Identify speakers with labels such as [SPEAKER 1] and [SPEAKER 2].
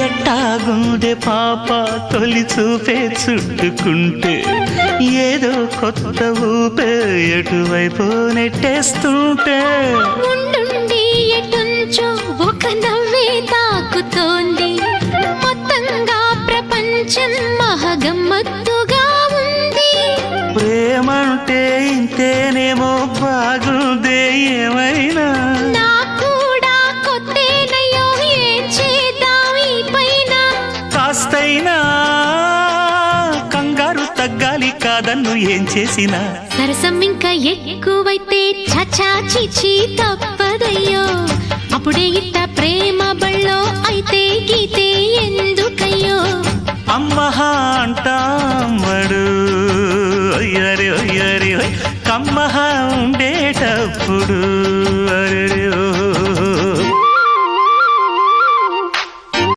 [SPEAKER 1] ఎట్టాగుండే పాప తొలి చూపే చుట్టుకుంటే ఏదో కొత్త ఊపే ఎటువైపు నెట్టేస్తుంటే
[SPEAKER 2] ఉండుండి ఎటుంచో ఒక నవ్వే తాకుతోంది మొత్తంగా ప్రపంచం మహగమ్మత్తుగా ఉంది
[SPEAKER 1] ప్రేమంటే ఇంతేనేమో బాగుందే ఏమైనా
[SPEAKER 2] కూడా కొత్తేనయ్యో ఏం చేద్దాం ఈ పైన
[SPEAKER 1] కాస్తైనా కంగారు తగ్గాలి కాదన్ను ఏం చేసినా
[SPEAKER 2] సరసం ఇంకా ఎక్కువైతే చచా చిచి తప్పదయ్యో అప్పుడే ఇట్ట ప్రేమ బళ్ళో అయితే గీతే ఎందుకయ్యో
[SPEAKER 1] అమ్మహా అంటామడు ఒయ్యరి ఒయ్యరి కమ్మహా